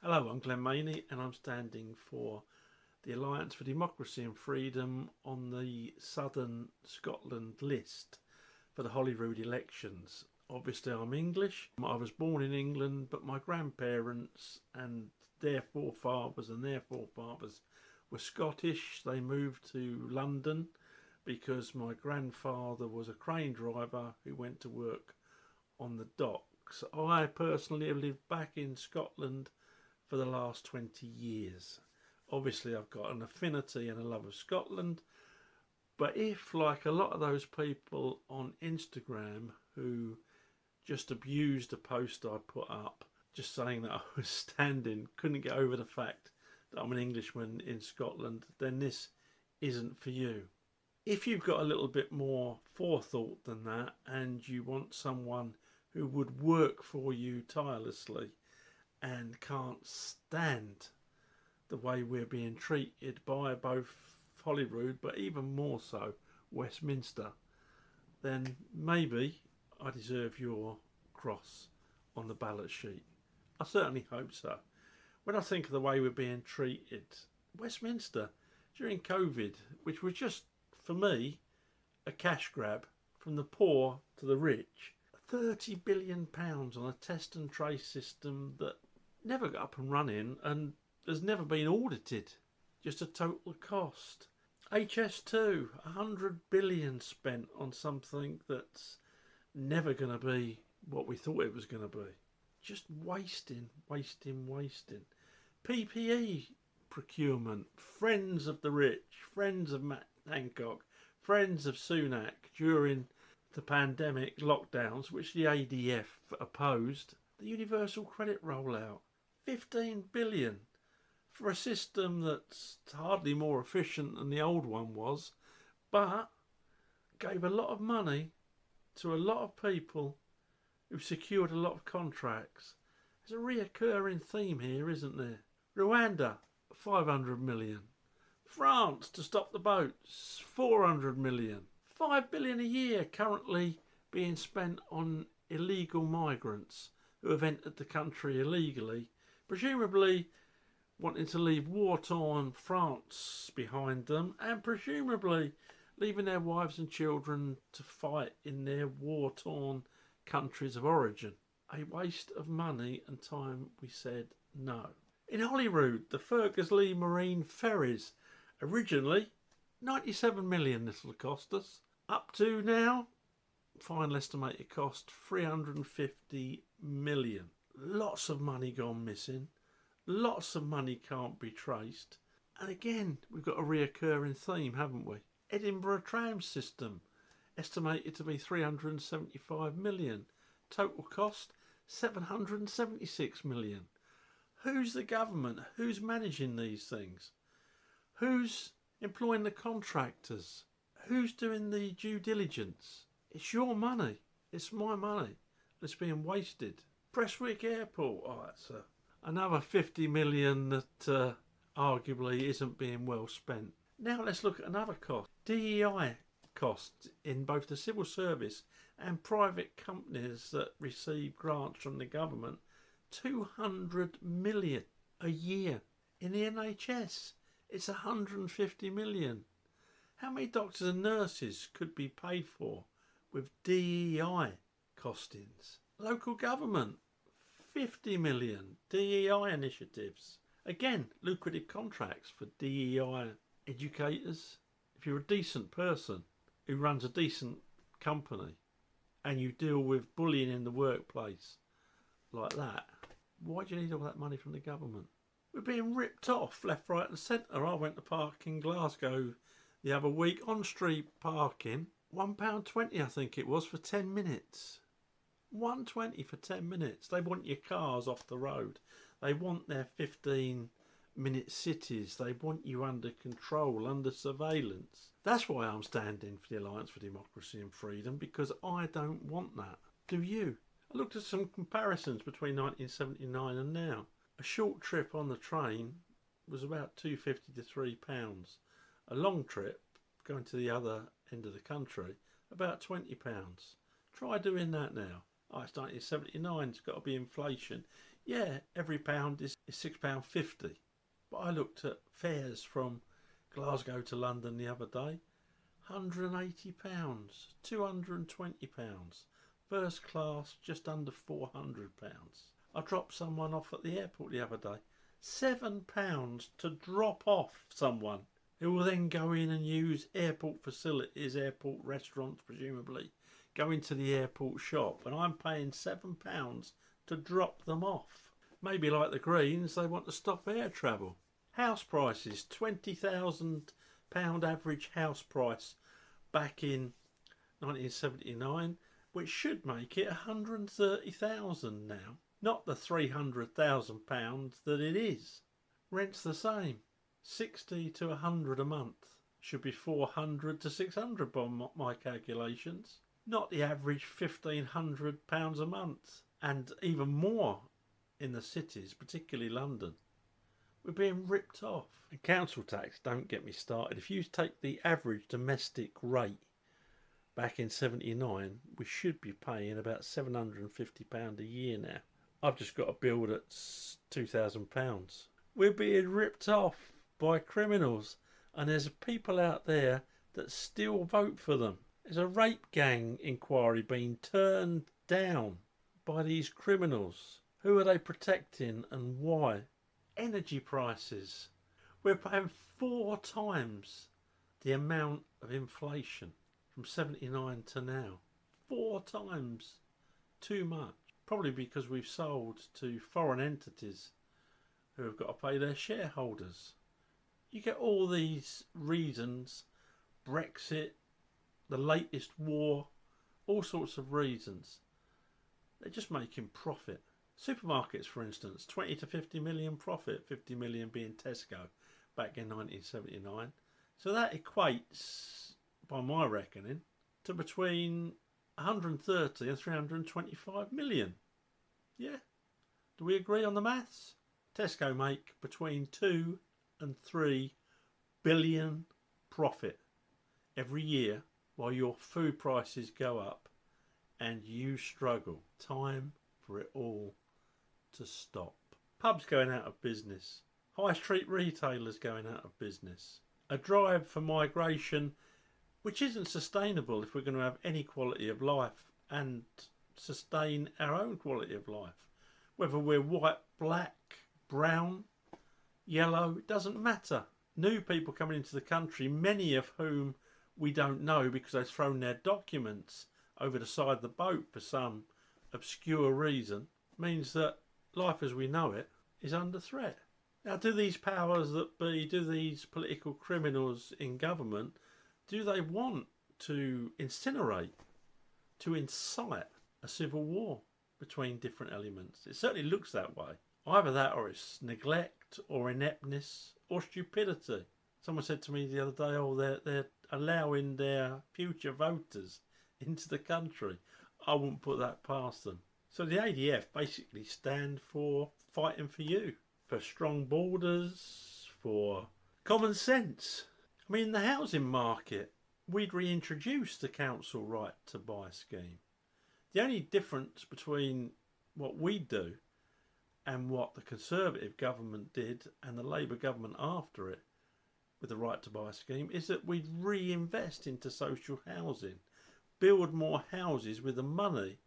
Hello, I'm Glenn Maney and I'm standing for the Alliance for Democracy and Freedom on the Southern Scotland list for the Holyrood elections. Obviously I'm English. I was born in England, but my grandparents and their forefathers were Scottish. They moved to London because my grandfather was a crane driver who went to work on the docks. I personally have lived back in Scotland for the last 20 years. Obviously I've got an affinity and a love of Scotland, but if, like a lot of those people on Instagram who just abused a post I put up just saying that I was standing, couldn't get over the fact that I'm an Englishman in Scotland, then this isn't for you. If you've got a little bit more forethought than that and you want someone who would work for you tirelessly and can't stand the way we're being treated by both Holyrood, but even more so Westminster, then maybe I deserve your cross on the ballot sheet. I certainly hope so. When I think of the way we're being treated, Westminster during COVID, which was just, for me, a cash grab from the poor to the rich, £30 billion on a test and trace system that never got up and running and has never been audited. Just a total cost. HS2, 100 billion spent on something that's never going to be what we thought it was going to be. Just wasting. PPE procurement, friends of the rich, friends of Matt Hancock, friends of Sunak during the pandemic lockdowns, which the ADF opposed. The universal credit rollout, 15 billion for a system that's hardly more efficient than the old one was, but gave a lot of money to a lot of people who secured a lot of contracts. There's a reoccurring theme here, isn't there? Rwanda, 500 million. France, to stop the boats, 400 million. 5 billion a year currently being spent on illegal migrants who have entered the country illegally, presumably wanting to leave war-torn France behind them and presumably leaving their wives and children to fight in their war-torn countries of origin. A waste of money and time, we said no. In Holyrood, the Fergus Lee Marine ferries, originally 97 million this will cost us. Up to now, final estimated cost 350 million. Lots of money gone missing. Lots of money can't be traced. And again, we've got a reoccurring theme, haven't we? Edinburgh tram system, estimated to be 375 million. Total cost 776 million. Who's the government? Who's managing these things? Who's employing the contractors? Who's doing the due diligence? It's your money. It's my money. It's being wasted. Prestwick Airport. Oh, that's another 50 million that arguably isn't being well spent. Now let's look at another cost. DEI costs in both the civil service and private companies that receive grants from the government. 200 million a year. In the NHS, it's 150 million. How many doctors and nurses could be paid for with DEI costings? Local government, 50 million DEI initiatives. Again, lucrative contracts for DEI educators. If you're a decent person who runs a decent company and you deal with bullying in the workplace like that, why do you need all that money from the government? We're being ripped off left, right and centre. I went to park in Glasgow the other week, on street parking, £1.20 I think it was for 10 minutes. £1.20 for 10 minutes. They want your cars off the road. They want their 15-minute cities. They want you under control, under surveillance. That's why I'm standing for the Alliance for Democracy and Freedom, because I don't want that. Do you? I looked at some comparisons between 1979 and now. A short trip on the train was about £2.50 to £3. A long trip, going to the other end of the country, about £20. Try doing that now. Oh, it's 1979, it's got to be inflation. Yeah, every pound is £6.50. But I looked at fares from Glasgow to London the other day. £180, £220. First class, just under £400. I dropped someone off at the airport the other day. £7 to drop off someone who will then go in and use airport facilities, airport restaurants presumably, go into the airport shop, and I'm paying £7 to drop them off. Maybe like the Greens, they want to stop air travel. House prices, £20,000 average house price back in 1979, which should make it £130,000 now, not the £300,000 that it is. Rent's the same, 60 to 100 a month. Should be 400 to 600 by my calculations, not the average £1,500 a month, and even more in the cities, particularly London. We're being ripped off. And council tax, don't get me started. If you take the average domestic rate back in 79, we should be paying about £750 a year now. I've just got a bill that's £2,000. We're being ripped off by criminals, and there's people out there that still vote for them. There's a rape gang inquiry being turned down by these criminals. Who are they protecting and why? Energy prices. We're paying 4 times the amount of inflation from 79 to now. 4 times too much. Probably because we've sold to foreign entities who have got to pay their shareholders. You get all these reasons, Brexit, the latest war, all sorts of reasons. They're just making profit. Supermarkets, for instance, 20 to 50 million profit, 50 million being Tesco back in 1979. So that equates, by my reckoning, to between 130 and 325 million. Yeah? Do we agree on the maths? Tesco make between 2 and 3 billion profit every year while your food prices go up and you struggle. Time for it all to stop. Pubs going out of business. High street retailers going out of business. A drive for migration which isn't sustainable if we're going to have any quality of life and sustain our own quality of life. Whether we're white, black, brown, yellow, it doesn't matter. New people coming into the country, many of whom we don't know because they've thrown their documents over the side of the boat for some obscure reason, means that life as we know it is under threat. Now, do these powers that be, do these political criminals in government, do they want to incinerate, to incite a civil war between different elements? It certainly looks that way. Either that or it's neglect or ineptness or stupidity. Someone said to me the other day, oh, they're allowing their future voters into the country. I wouldn't put that past them. So the ADF basically stand for fighting for you, for strong borders, for common sense. I mean, the housing market, we'd reintroduce the council right to buy scheme. The only difference between what we do and what the Conservative government did and the Labour government after it with the right to buy scheme is that we'd reinvest into social housing, build more houses with the money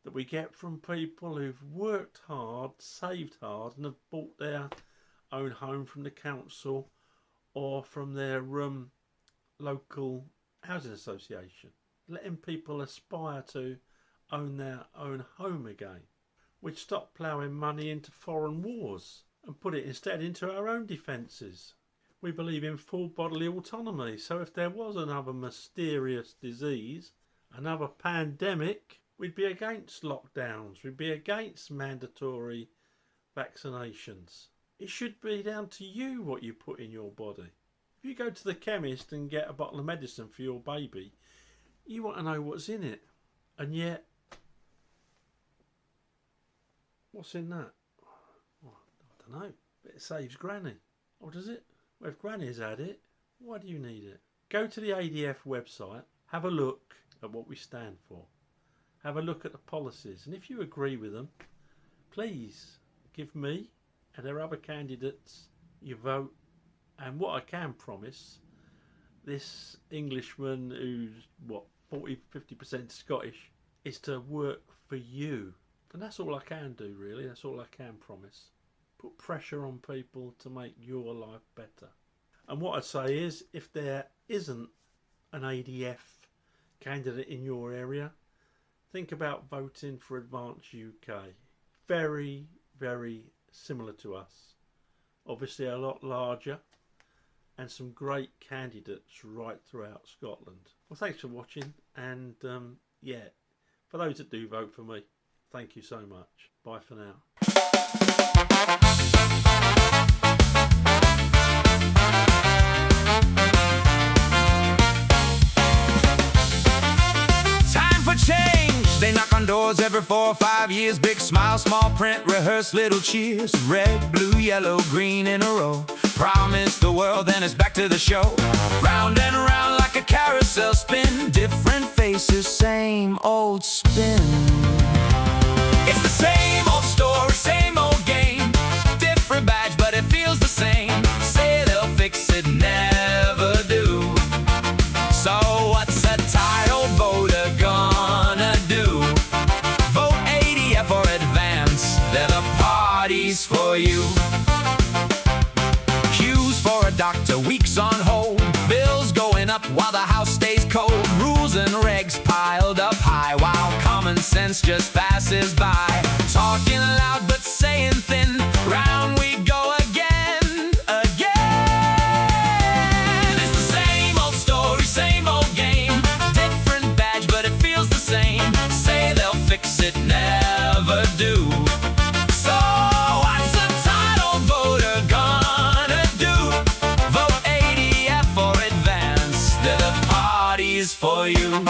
that we get from people who've worked hard, saved hard and have bought their own home from the council or from their local housing association. Letting people aspire to own their own home again. We'd stop ploughing money into foreign wars and put it instead into our own defences. We believe in full bodily autonomy, so if there was another mysterious disease, another pandemic, we'd be against lockdowns, we'd be against mandatory vaccinations. It should be down to you what you put in your body. If you go to the chemist and get a bottle of medicine for your baby, you want to know what's in it. And yet, what's in that? Well, I don't know. But it saves Granny. Or does it? Well, if Granny's had it, why do you need it? Go to the ADF website, have a look at what we stand for. Have a look at the policies. And if you agree with them, please give me and our other candidates your vote. And what I can promise, this Englishman who's, what, 40–50% Scottish, is to work for you. And that's all I can do, really. That's all I can promise. Put pressure on people to make your life better. And what I'd say is, if there isn't an ADF candidate in your area, think about voting for Advance UK. Very, very similar to us. Obviously a lot larger, and some great candidates right throughout Scotland. Well, thanks for watching, and yeah, for those that do vote for me, thank you so much. Bye for now. They knock on doors every 4 or 5 years. Big smile, small print, rehearsed little cheers. Red, blue, yellow, green in a row. Promise the world, then it's back to the show. Round and round like a carousel spin. Different faces, same old spin. It's the same old story, same old game. Different badge, but it feels the same. Say they'll fix it, never do. So what's a title voter gonna do? Vote ADF or advance, they're the parties for you. Queues for a doctor, weeks on hold. Bills going up while the house stays cold. Rules and regs piled up high, while common sense just passes by. Talking loud but saying thin, round we go again, again. It's the same old story, same old game. Different badge but it feels the same. Say they'll fix it, never do. So what's a title voter gonna do? Vote ADF or advance, they're the parties for you.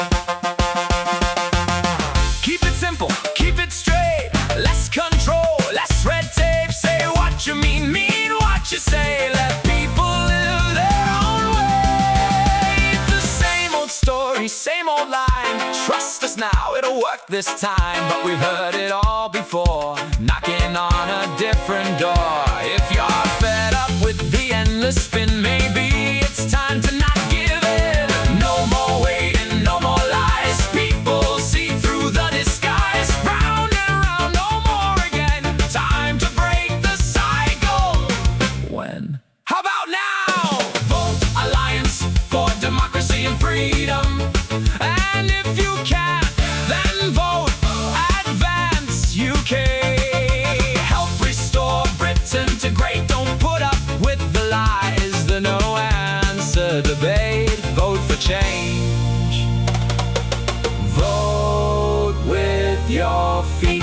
Keep it simple, keep it straight. Less control, less red tape. Say what you mean what you say. Let people live their own way. The same old story, same old line. Trust us now, it'll work this time. But we've heard it all before, knocking on a different door. If you're fed up with the endless spin, maybe it's time to not give in. No more waiting, no more lies. People see through the disguise. Round and round, no more again. Time to break the cycle. When? How about now? Vote Alliance for Democracy and Freedom. And if you can't, then vote Advance UK. Help restore Britain to great. Don't put up with the lies, the no answer debate. Vote for change. Vote with your feet.